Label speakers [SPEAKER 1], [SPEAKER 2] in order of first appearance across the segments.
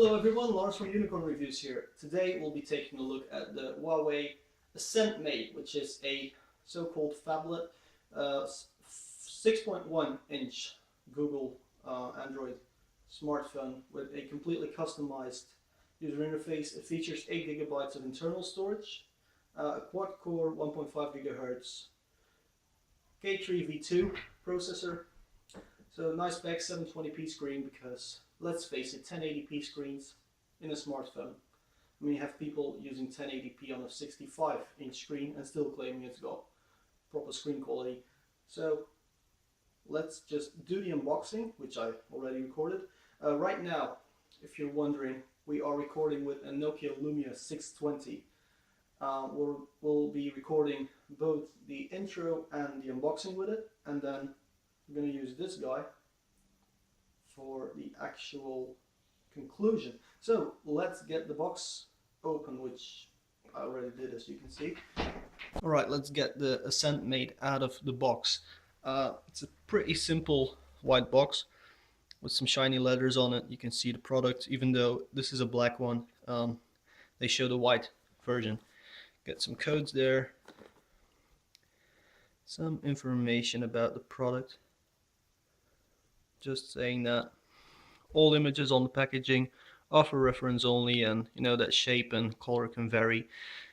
[SPEAKER 1] Hello everyone, Lars from Unicorn Reviews here. Today we'll be taking a look at the Huawei Ascent Mate, which is a so-called phablet 6.1 inch Google Android smartphone with a completely customized user interface. It features 8 gigabytes of internal storage, a quad-core 1.5 gigahertz K3V2 processor. So nice back 720p screen because, let's face it, 1080p screens in a smartphone. I mean, you have people using 1080p on a 65-inch screen and still claiming it's got proper screen quality. So let's just do the unboxing, which I already recorded. Right now, if you're wondering, we are recording with a Nokia Lumia 620. We'll be recording both the intro and the unboxing with it, and then I'm going to use this guy for the actual conclusion. So let's get the box open, which I already did, as you can see. Alright, let's get the Ascent Mate out of the box. It's a pretty simple white box with some shiny letters on it. You can see the product, even though this is a black one. They show the white version. Get some codes there, some information about the product. Just saying that all images on the packaging are for reference only, and you know that shape and color can vary.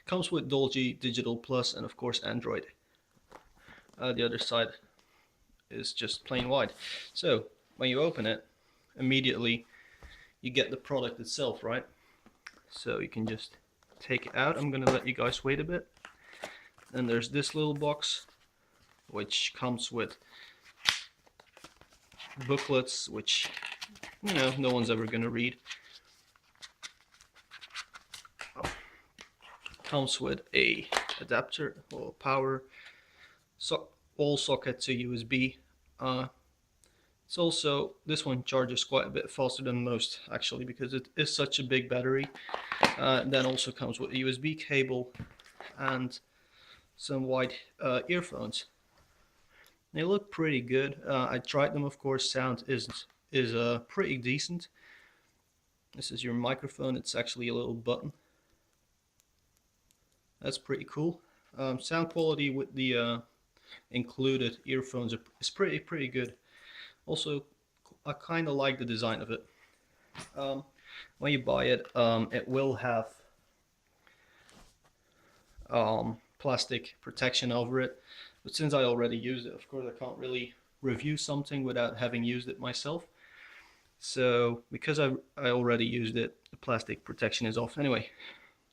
[SPEAKER 1] Comes with Dolby Digital Plus and of course Android. The other side is just plain white. So when you open it, immediately you get the product itself, right? So you can just take it out. I'm gonna let you guys wait a bit. Then there's this little box which comes with booklets, which no one's ever gonna read. Comes with a adapter or power wall socket to USB. It's also, this one charges quite a bit faster than most actually, because it is such a big battery. Then also comes with a USB cable and some white earphones. They look pretty good. I tried them, of course. Sound is pretty decent. This is your microphone. It's actually a little button. That's pretty cool. Sound quality with the included earphones is pretty good. Also, I kind of like the design of it. When you buy it, it will have plastic protection over it. But since I already used it, of course I can't really review something without having used it myself. So because I already used it, the plastic protection is off. Anyway,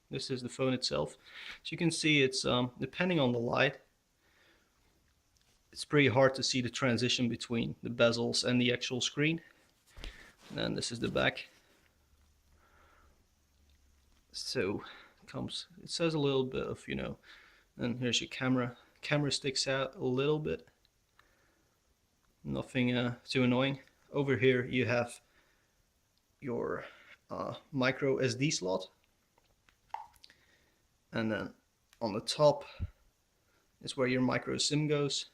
[SPEAKER 1] this is the phone itself. As you can see, it's depending on the light, it's pretty hard to see the transition between the bezels and the actual screen. And then this is the back. So it says a little bit of, and here's your camera. Camera sticks out a little bit. Nothing too annoying. Over here you have your micro SD slot, and then on the top is where your micro SIM goes.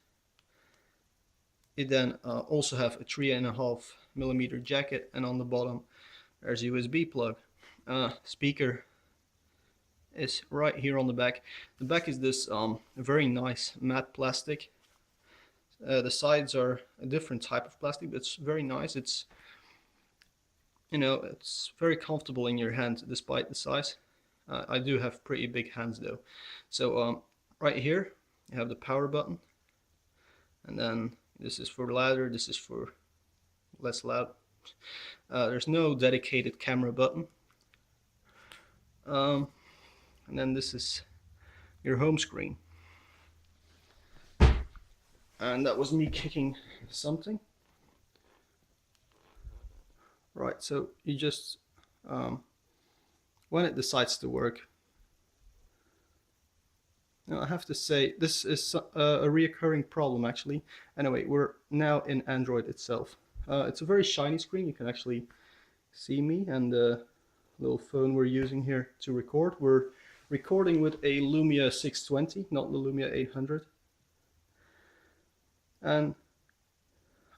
[SPEAKER 1] You then also have a 3.5mm jacket, and on the bottom there's a USB plug. Speaker is right here on the back. The back is this very nice matte plastic. The sides are a different type of plastic, but it's very nice. It's it's very comfortable in your hand despite the size. I do have pretty big hands though. So right here you have the power button, and then this is for louder, this is for less loud. There's no dedicated camera button. And then this is your home screen. And that was me kicking something. Right, so you just, when it decides to work, now I have to say, this is a reoccurring problem actually. Anyway, we're now in Android itself. It's a very shiny screen. You can actually see me and the little phone we're using here to record. We're recording with a Lumia 620, not the Lumia 800. And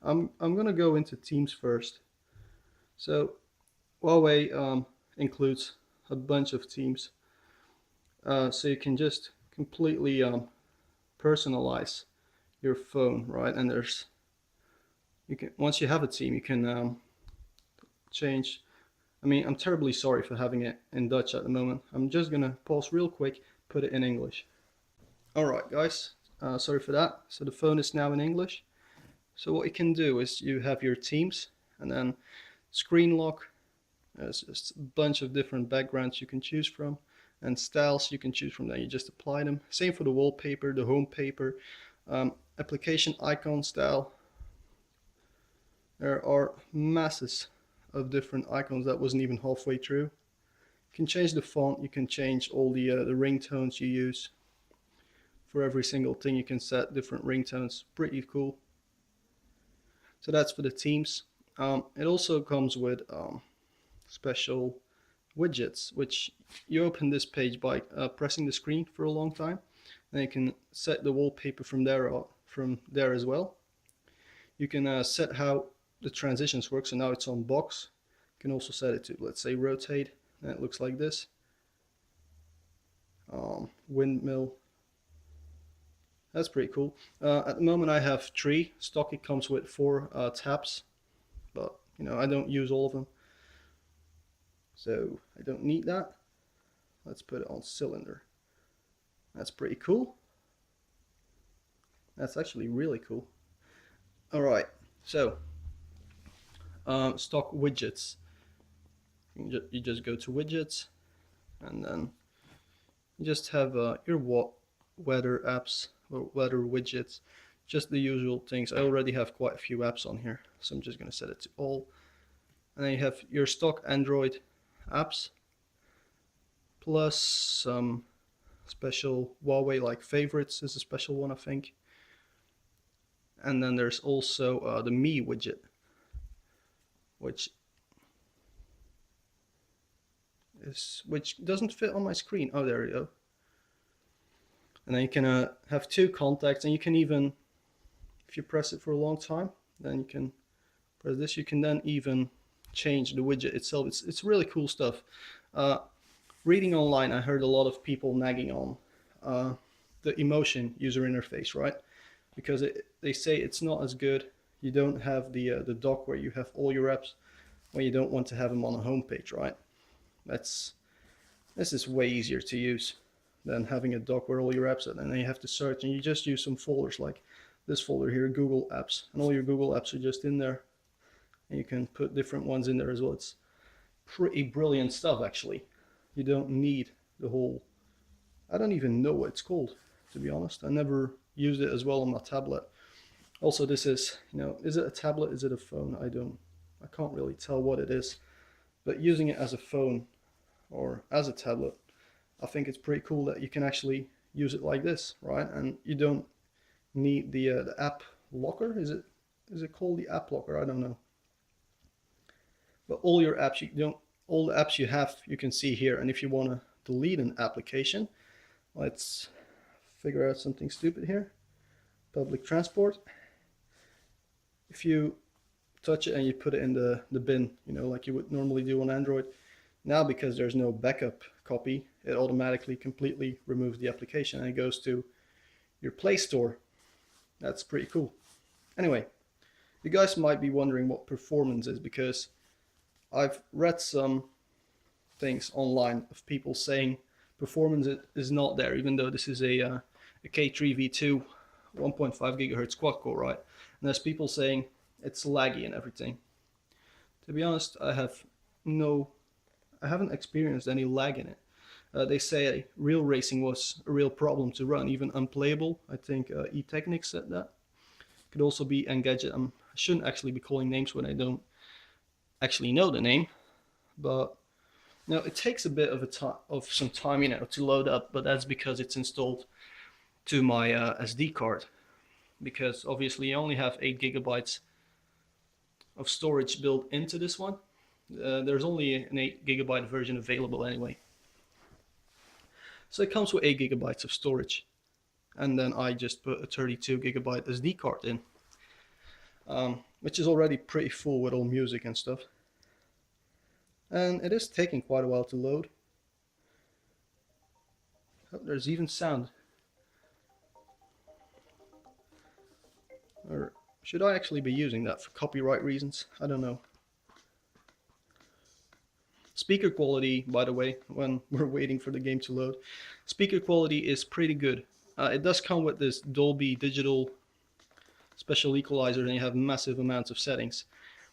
[SPEAKER 1] I'm gonna go into Teams first. So Huawei includes a bunch of themes, so you can just completely personalize your phone, right? And there's you can once you have a theme, you can change. I mean, I'm terribly sorry for having it in Dutch at the moment. I'm just gonna pause real quick, put it in English. All right, guys. Sorry for that. So the phone is now in English. So what you can do is you have your themes, and then screen lock. There's just a bunch of different backgrounds you can choose from, and styles you can choose from. Then you just apply them. Same for the wallpaper, the home paper, application icon style. There are masses of different icons that wasn't even halfway through. You can change the font. You can change all the ringtones you use. For every single thing, you can set different ringtones. Pretty cool. So that's for the themes. It also comes with special widgets, which you open this page by pressing the screen for a long time, and you can set the wallpaper from there as well. You can set how the transitions work. So now it's on box. You can also set it to, let's say, rotate, and it looks like this. Windmill. That's pretty cool. At the moment I have 3. Stock it comes with 4 tabs, but I don't use all of them, so I don't need that. Let's put it on cylinder. That's pretty cool. That's actually really cool. Alright, so stock widgets. You just go to widgets, and then you just have your weather apps or weather widgets, just the usual things. I already have quite a few apps on here, so I'm just going to set it to all. And then you have your stock Android apps, plus some special Huawei, like favorites is a special one, I think. And then there's also the Me widget, which doesn't fit on my screen. Oh, there you go. And then you can have 2 contacts, and you can even, if you press it for a long time, then you can press this. You can then even change the widget itself. It's really cool stuff. Reading online, I heard a lot of people nagging on the emotion user interface, right? Because they say it's not as good. You don't have the dock where you have all your apps, when you don't want to have them on a home page, right? This is way easier to use than having a dock where all your apps are, and then you have to search, and you just use some folders like this folder here, Google Apps, and all your Google apps are just in there, and you can put different ones in there as well. It's pretty brilliant stuff, actually. You don't need the whole, I don't even know what it's called, to be honest. I never used it as well on my tablet. Also, this is, is it a tablet, is it a phone? I can't really tell what it is, but using it as a phone or as a tablet, I think it's pretty cool that you can actually use it like this, right? And you don't need the app locker. Is it called the app locker? I don't know. But all your apps, all the apps you have, you can see here. And if you want to delete an application, let's figure out something stupid here. Public transport. If you touch it and you put it in the bin, like you would normally do on Android, now because there's no backup copy, it automatically completely removes the application and it goes to your Play Store. That's pretty cool. Anyway, you guys might be wondering what performance is, because I've read some things online of people saying performance is not there, even though this is a K3V2 1.5 gigahertz quad core, right? And there's people saying it's laggy and everything. To be honest, I haven't experienced any lag in it. They say real racing was a real problem to run, even unplayable. I think eTechnics said that. Could also be Engadget. I shouldn't actually be calling names when I don't actually know the name, but it takes a bit of some time, to load up. But that's because it's installed to my SD card, because obviously I only have 8 gigabytes of storage built into this one. There's only an 8 gigabyte version available anyway. So it comes with 8 gigabytes of storage, and then I just put a 32 gigabyte SD card in, which is already pretty full with all music and stuff. and it is taking quite a while to load. Oh, there's even sound. Or should I actually be using that for copyright reasons? I don't know. Speaker quality, by the way, when we're waiting for the game to load, speaker quality is pretty good. It does come with this Dolby Digital special equalizer, and you have massive amounts of settings.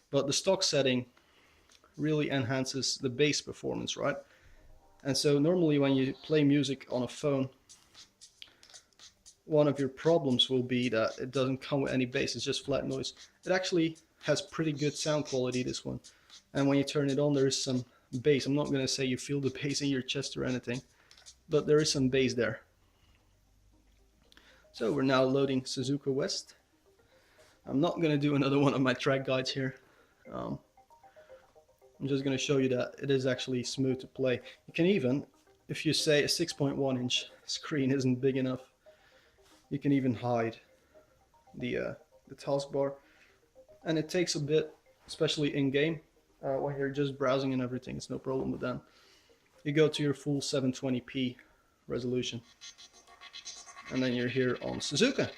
[SPEAKER 1] But the stock setting really enhances the bass performance, right? And so normally when you play music on a phone, one of your problems will be that it doesn't come with any bass, it's just flat noise. It actually has pretty good sound quality, this one. And when you turn it on, there is some bass. I'm not going to say you feel the bass in your chest or anything, but there is some bass there. So we're now loading Suzuka West. I'm not going to do another one of my track guides here. I'm just going to show you that it is actually smooth to play. You can even, if you say a 6.1 inch screen isn't big enough, you can even hide the taskbar, and it takes a bit, especially in game. When you're just browsing and everything, it's no problem with that. You go to your full 720p resolution, and then you're here on Suzuka,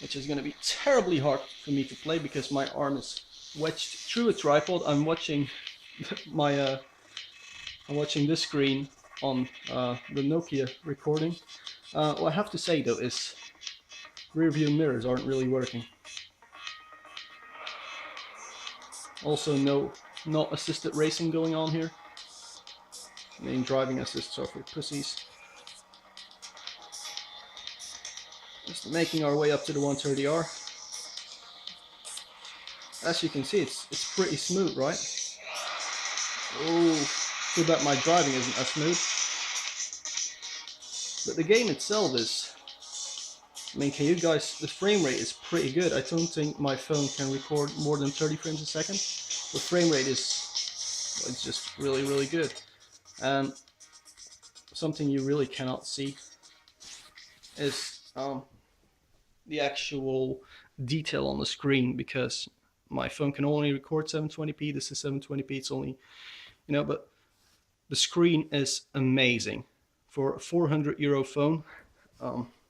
[SPEAKER 1] which is going to be terribly hard for me to play because my arm is wedged through a tripod. I'm watching I'm watching this screen on the Nokia recording. What I have to say though is rear view mirrors aren't really working. Also, not assisted racing going on here. I mean, driving assists are for pussies. Just making our way up to the 130R. As you can see, it's pretty smooth, right? Oh, too bad my driving isn't as smooth. But the game itself is, I mean, can you guys, the frame rate is pretty good. I don't think my phone can record more than 30 frames a second. The frame rate is, well, it's just really, really good. And something you really cannot see is the actual detail on the screen, because my phone can only record 720p. This is 720p. It's only, you know, but the screen is amazing. For a €400 phone,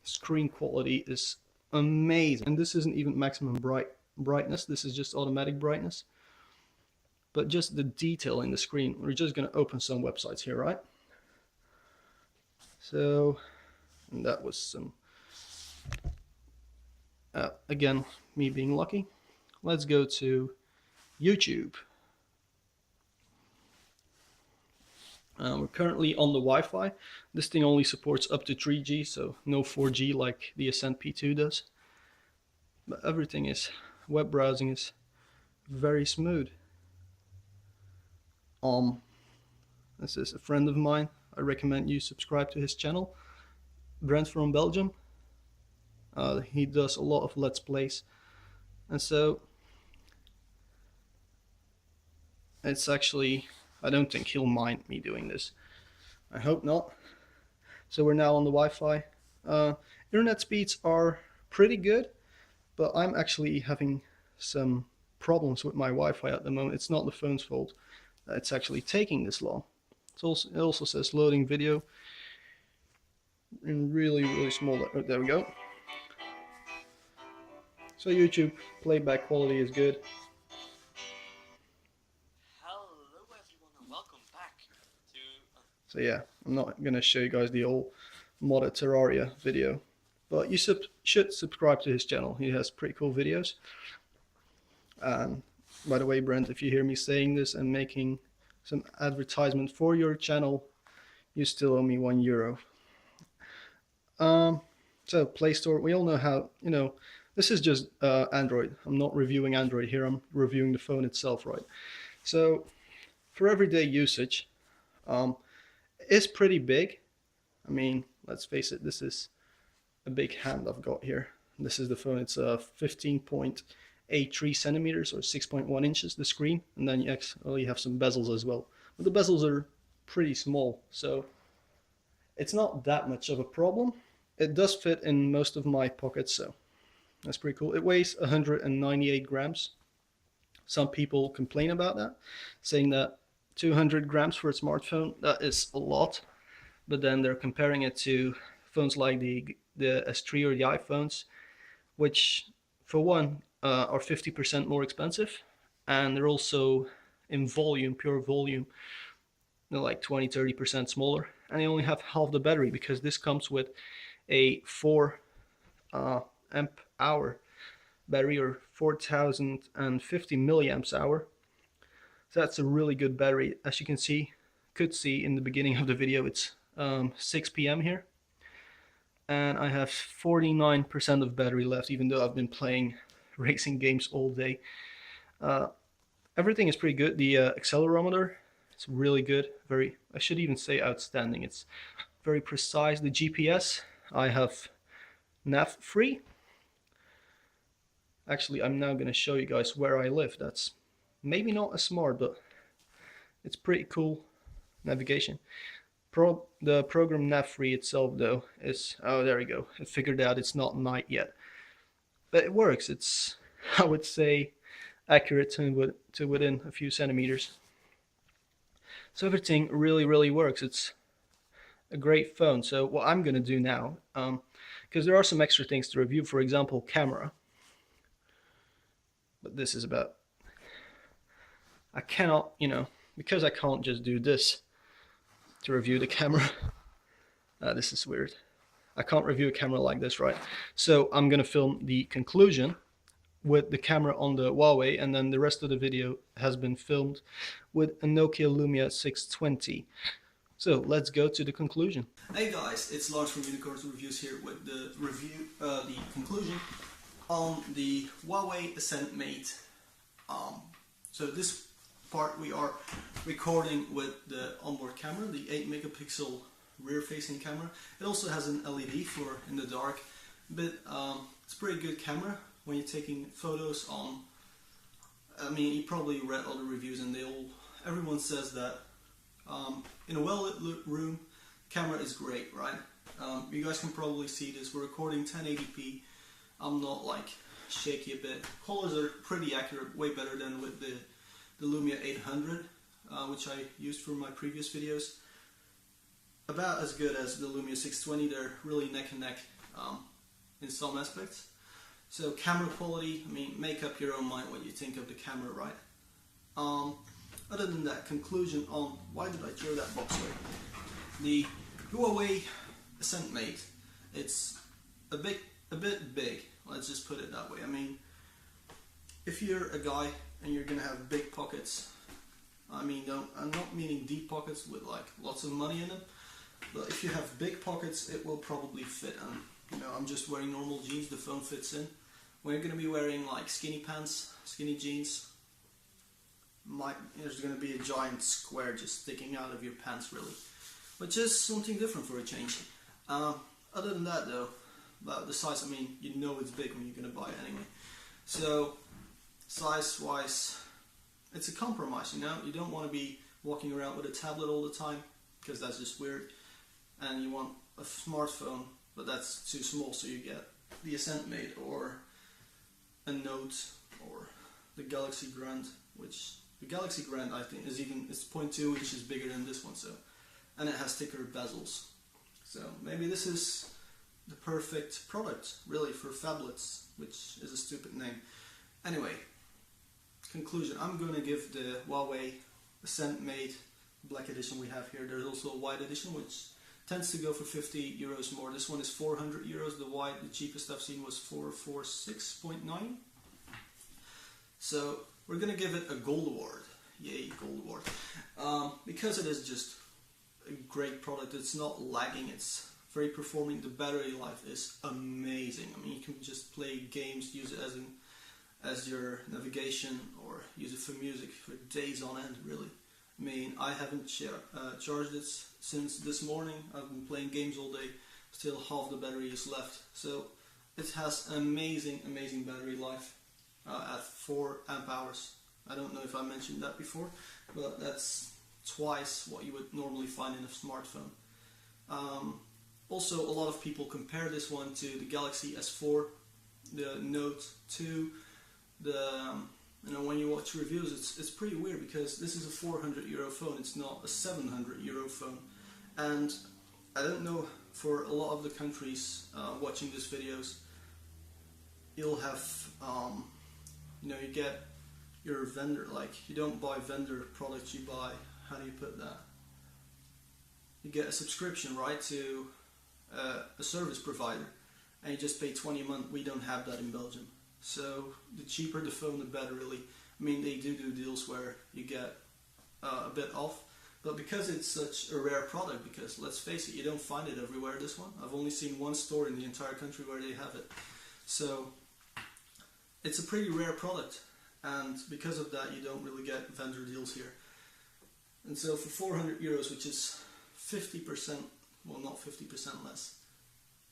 [SPEAKER 1] screen quality is amazing. And this isn't even maximum brightness. This is just automatic brightness. But just the detail in the screen. We're just going to open some websites here, right? So, and that was some, again, me being lucky. Let's go to YouTube. We're currently on the Wi-Fi. This thing only supports up to 3G, so no 4G like the Ascent P2 does. But everything is, web browsing is very smooth. This is a friend of mine. I recommend you subscribe to his channel. Brent from Belgium. He does a lot of Let's Plays. And so, it's actually, I don't think he'll mind me doing this. I hope not. So we're now on the Wi-Fi. Internet speeds are pretty good, but I'm actually having some problems with my Wi-Fi at the moment. It's not the phone's fault. It's actually taking this long. It also says loading video in really, really small. Oh, there we go. So YouTube playback quality is good. So yeah, I'm not going to show you guys the old modded Terraria video, but you should subscribe to his channel. He has pretty cool videos. And by the way, Brent, if you hear me saying this and making some advertisement for your channel, you still owe me €1. So Play Store, we all know how, you know, this is just Android. I'm not reviewing Android here, I'm reviewing the phone itself, right? So for everyday usage, it's pretty big. I mean, let's face it, this is a big hand I've got here. This is the phone. It's 15.83 centimeters or 6.1 inches, the screen, and then you actually have some bezels as well. But the bezels are pretty small, so it's not that much of a problem. It does fit in most of my pockets, so that's pretty cool. It weighs 198 grams. Some people complain about that, saying that 200 grams for a smartphone. That is a lot. But then they're comparing it to phones like the S3 or the iPhones, which for one are 50% more expensive, and they're also in volume, pure volume, they're like 20-30% smaller, and they only have half the battery because this comes with a 4 amp hour battery, or 4050 milliamps hour. So that's a really good battery. As you could see in the beginning of the video, it's 6 p.m. here, and I have 49% of battery left, even though I've been playing racing games all day. Everything is pretty good. The accelerometer, it's really good. I should even say outstanding. It's very precise. The GPS, I have nav free. Actually, I'm now going to show you guys where I live. That's maybe not as smart, but it's pretty cool navigation. The program nav free itself though is, oh, there we go. I figured out it's not night yet, but it works. It's, I would say, accurate to within a few centimeters. So everything really works. It's a great phone. So what I'm gonna do now, because there are some extra things to review, for example, camera. But this is about, I cannot, because I can't just do this to review the camera. This is weird. I can't review a camera like this, right? So I'm gonna film the conclusion with the camera on the Huawei, and then the rest of the video has been filmed with a Nokia Lumia 620. So let's go to the conclusion. Hey guys, it's Lars from Unicorns Reviews here with the conclusion on the Huawei Ascent Mate. So this part we are recording with the onboard camera, the 8 megapixel rear facing camera. It also has an LED for in the dark, but it's a pretty good camera when you're taking photos on. I mean, you probably read all the reviews, and everyone says that in a well-lit room, camera is great, right? You guys can probably see this. We're recording 1080p. I'm not like shaky a bit. Colors are pretty accurate, way better than with the Lumia 800, which I used for my previous videos. About as good as the Lumia 620. They're really neck and neck in some aspects. So camera quality, I mean, make up your own mind what you think of the camera, right? Other than that, conclusion on why did I throw that box away? The Huawei Ascent Mate, it's a bit big. Let's just put it that way. I mean, if you're a guy and you're gonna have big pockets, I mean, I'm not meaning deep pockets with like lots of money in them, but if you have big pockets, it will probably fit. And I'm just wearing normal jeans, the phone fits in. When you're gonna be wearing like skinny pants, skinny jeans, there's gonna be a giant square just sticking out of your pants, really, which is something different for a change. Other than that, though, about the size, I mean, it's big when you're gonna buy it anyway. So size-wise, it's a compromise. You don't want to be walking around with a tablet all the time because that's just weird, and you want a smartphone, but that's too small. So you get the Ascent Mate or a Note or the Galaxy Grand, which the Galaxy Grand I think it's 0.2 inches bigger than this one. So, and it has thicker bezels. So maybe this is the perfect product, really, for phablets, which is a stupid name. Anyway, conclusion. I'm going to give the Huawei Ascent Mate black edition we have here. There's also a white edition, which tends to go for 50 euros more. This one is 400 euros. The white, the cheapest I've seen, was 446.9. So we're going to give it a gold award. Yay, gold award. Because it is just a great product. It's not lagging. It's very performing. The battery life is amazing. I mean, you can just play games, use it as your navigation, or use it for music for days on end, really. I mean, I haven't charged it since this morning. I've been playing games all day. Still half the battery is left. So it has amazing battery life at 4 amp hours. I don't know if I mentioned that before, but that's twice what you would normally find in a smartphone. Also, a lot of people compare this one to the Galaxy S4, the Note 2, the You know, when you watch reviews, it's pretty weird because this is a 400 euro phone, it's not a 700 euro phone. And I don't know, for a lot of the countries watching these videos, you'll have, you know, you get your vendor, like, you don't buy vendor products, you buy, how do you put that? You get a subscription, right, to a service provider, and you just pay 20 a month. We don't have that in Belgium. So the cheaper the phone, the better, really. I mean, they do deals where you get a bit off, but because it's such a rare product, because let's face it, you don't find it everywhere, this one. I've only seen one store in the entire country where they have it. So it's a pretty rare product, and because of that, you don't really get vendor deals here. And so for 400 euros, which is 50%, well, not 50% less.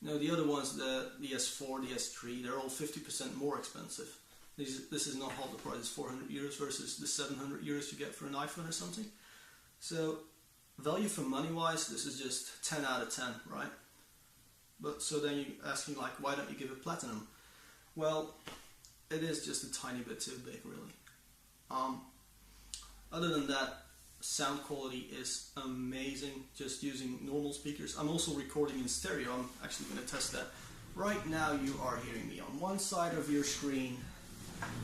[SPEAKER 1] No, the other ones, the S4, the S3, they're all 50% more expensive. This is not half the price, it's 400 euros versus the 700 euros you get for an iPhone or something. So, value for money wise, this is just 10 out of 10, right? But so then you're asking, like, why don't you give it platinum? Well, it is just a tiny bit too big, really. Other than that, sound quality is amazing just using normal speakers. I'm also recording in stereo. I'm actually going to test that. Right now you are hearing me on one side of your screen,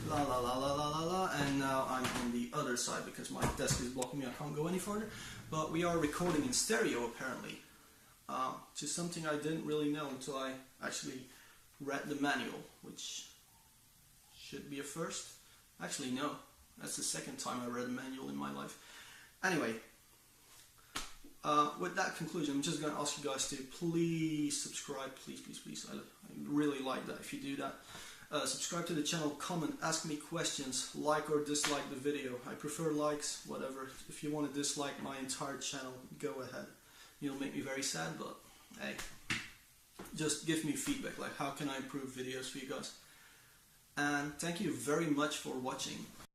[SPEAKER 1] la la la la la la la, and now I'm on the other side because my desk is blocking me. I can't go any further. But we are recording in stereo apparently, which is something I didn't really know until I actually read the manual, which should be a first. Actually, no. That's the second time I read a manual in my life. Anyway, with that conclusion, I'm just going to ask you guys to please subscribe. Please, please, please. I really like that if you do that. Subscribe to the channel, comment, ask me questions, like or dislike the video. I prefer likes, whatever. If you want to dislike my entire channel, go ahead. You'll make me very sad, but hey, just give me feedback, like how can I improve videos for you guys. And thank you very much for watching.